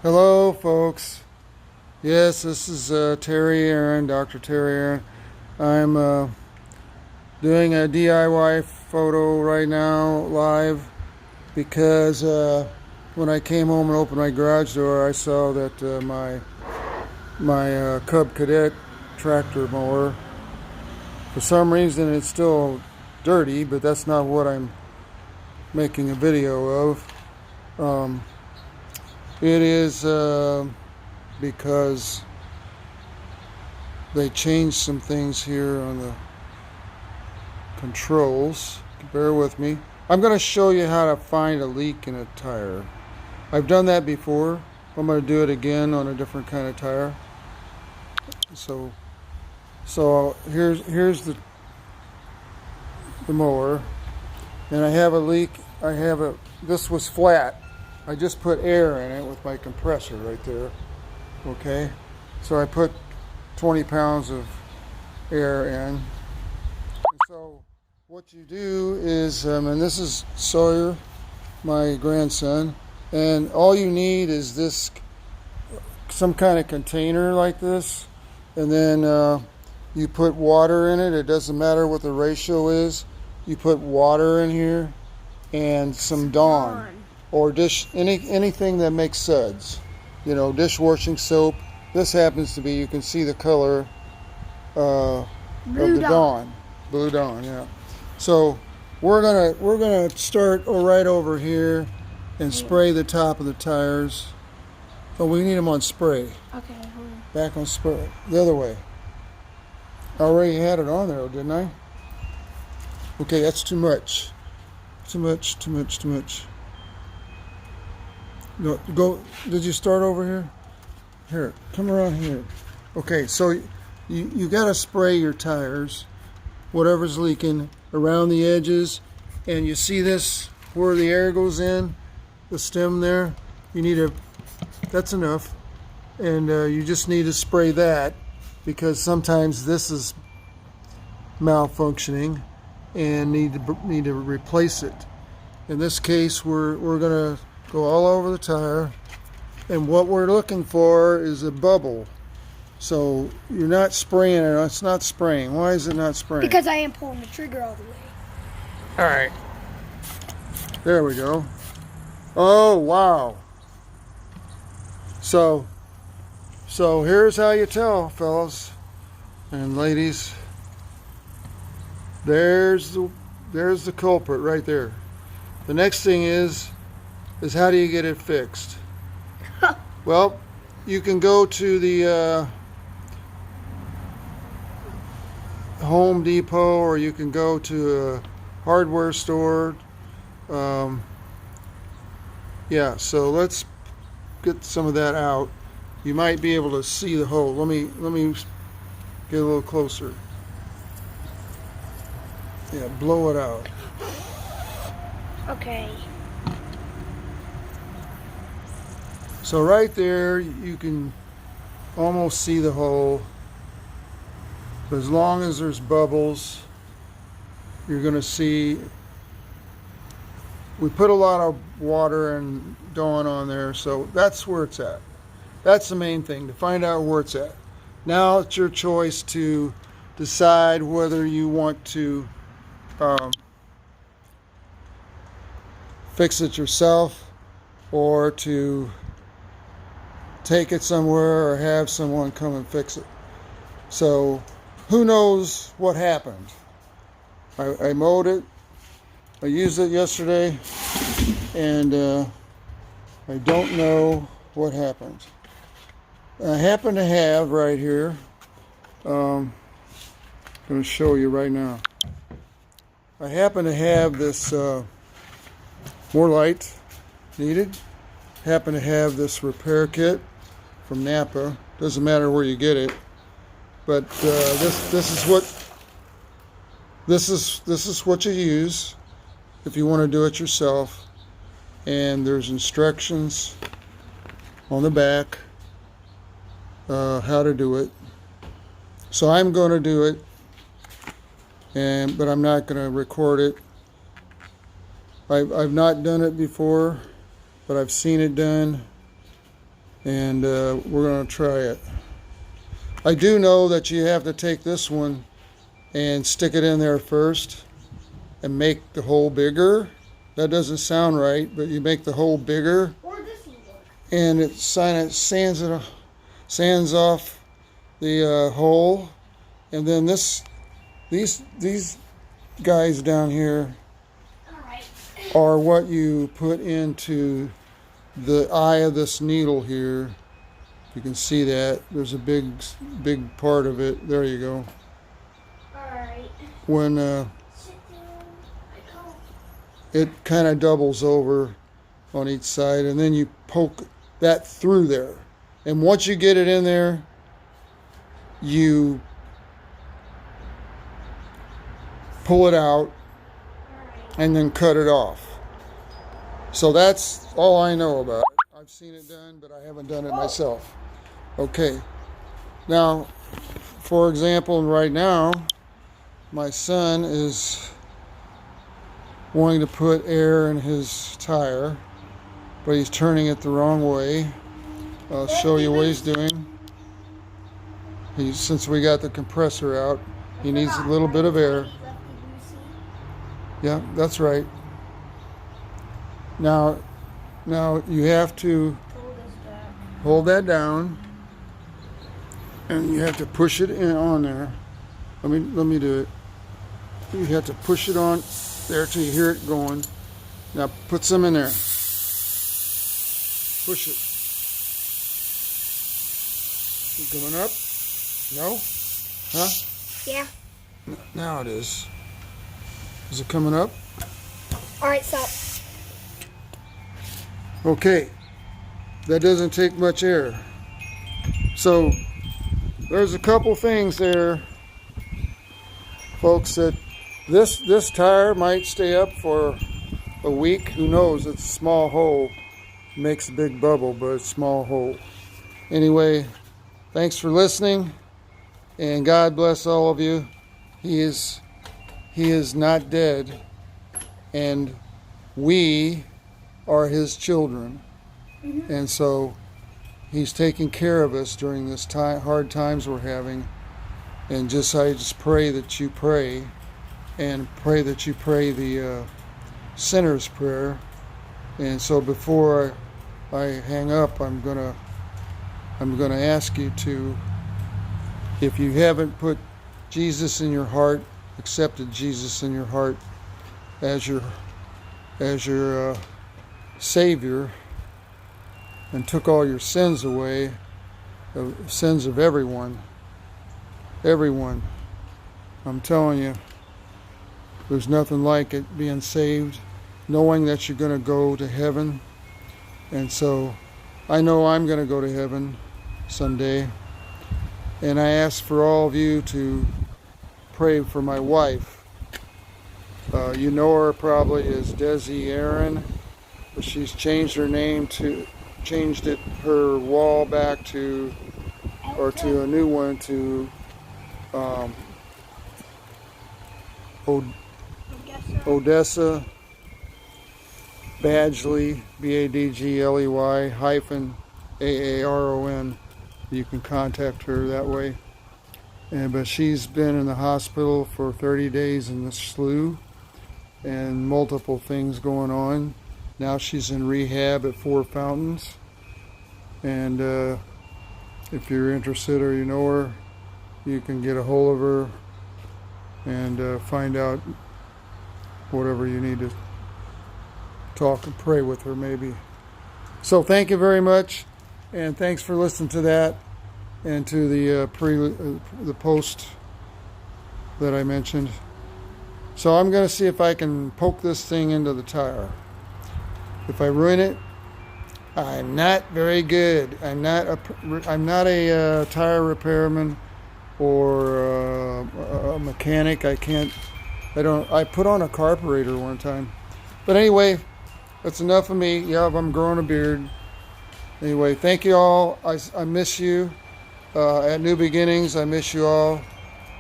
Hello, folks. Yes, this is Terry Aaron, Dr. Terry Aaron. I'm doing a DIY photo right now live because when I came home and opened my garage door, I saw that my Cub Cadet tractor mower, for some reason, it's still dirty, but that's not what I'm making a video of. It is because they changed some things here on the controls. Bear with me. I'm going to show you how to find a leak in a tire. I've done that before. I'm going to do it again on a different kind of tire. So here's the mower, and I have a leak. This was flat. I just put air in it with my compressor right there. Okay, so I put 20 pounds of air in. And so what you do is, and this is Sawyer, my grandson, and all you need is this, some kind of container like this, and then you put water in it. It doesn't matter what the ratio is. You put water in here and some Dawn or anything that makes suds. You know, dishwashing soap. This happens to be, you can see the color of the Dawn. Blue Dawn, yeah. So we're gonna start right over here and spray the top of the tires. Oh, we need them on spray. Okay, hold on. Back on spray. The other way. I already had it on there, didn't I? Okay, that's too much. Too much. No, go. Did you start over here? Here, come around here. Okay, so you got to spray your tires, whatever's leaking, around the edges, and you see this where the air goes in, the stem there. You need a. That's enough, and you just need to spray that because sometimes this is malfunctioning and need to replace it. In this case, we're gonna go all over the tire, and what we're looking for is a bubble. So you're not spraying it. It's not spraying. Why is it not spraying? Because I am pulling the trigger all the way. All right. There we go. Oh, wow. So here's how you tell, fellas and ladies. There's the culprit right there. The next thing is how do you get it fixed? Well, you can go to the Home Depot, or you can go to a hardware store. Yeah, so let's get some of that out. You might be able to see the hole. Let me get a little closer. Yeah, blow it out. Okay. So right there, you can almost see the hole. But as long as there's bubbles, you're going to see. We put a lot of water and Dawn on there, so that's where it's at. That's the main thing, to find out where it's at. Now it's your choice to decide whether you want to fix it yourself or to take it somewhere or have someone come and fix it. So who knows what happened? I mowed it. I used it yesterday, and I don't know what happened. I happen to have right here, I'm going to show you right now. I happen to have this more light needed. Happen to have this repair kit from Napa. Doesn't matter where you get it, but this is what you use if you want to do it yourself. And there's instructions on the back how to do it. So I'm going to do it, but I'm not going to record it. I've not done it before, but I've seen it done. and we're going to try it. I do know that you have to take this one and stick it in there first and make the hole bigger. That doesn't sound right, but you make the hole bigger, Or this will work. and it sands off the hole, and then these guys down here Alright. are what you put into the eye of this needle here. You can see that there's a big part of it. There you go. Alright. When Sit down. I go. it kind of doubles over on each side, and then you poke that through there. And once you get it in there, you pull it out Alright. and then cut it off. So that's all I know about it. I've seen it done, but I haven't done it myself. Okay. Now, for example, right now, my son is wanting to put air in his tire, but he's turning it the wrong way. I'll show you what he's doing. Since we got the compressor out, he needs a little bit of air. Yeah, that's right. Now you have to hold that down, and you have to push it in on there. Let me do it. You have to push it on there till you hear it going. Now put some in there. Push it. Is it coming up? No? Huh? Yeah. Now it is. Is it coming up? Alright, stop. Okay. That doesn't take much air. So there's a couple things there, folks, that this tire might stay up for a week. Who knows? It's a small hole. Makes a big bubble, but it's a small hole. Anyway, thanks for listening, and God bless all of you. He is not dead, and we are his children. And so he's taking care of us during this hard times we're having. And I just pray that you pray, and pray that you pray the sinner's prayer. And so before I hang up, I'm gonna ask you to, if you haven't put Jesus in your heart, accepted Jesus in your heart as your Savior, and took all your sins away, the sins of everyone. I'm telling you, there's nothing like it, being saved, knowing that you're going to go to heaven. And so I know I'm going to go to heaven someday. And I ask for all of you to pray for my wife. You know her probably as Desi Aaron, but she's changed her name her wall back to a new one to Odessa Badgley, Badgley -Aaron. You can contact her that way. But she's been in the hospital for 30 days in the slough, and multiple things going on. Now she's in rehab at Four Fountains. And if you're interested or you know her, you can get a hold of her and find out whatever you need to talk and pray with her maybe. So thank you very much, and thanks for listening to that and to the post that I mentioned. So I'm going to see if I can poke this thing into the tire. If I ruin it, I'm not very good. I'm not a tire repairman or a mechanic. I put on a carburetor one time. But anyway, that's enough of me. Yeah, I'm growing a beard. Anyway, thank you all. I miss you. At New Beginnings, I miss you all.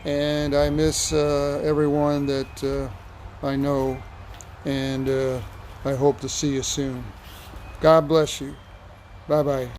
And I miss everyone that I know. And I hope to see you soon. God bless you. Bye-bye.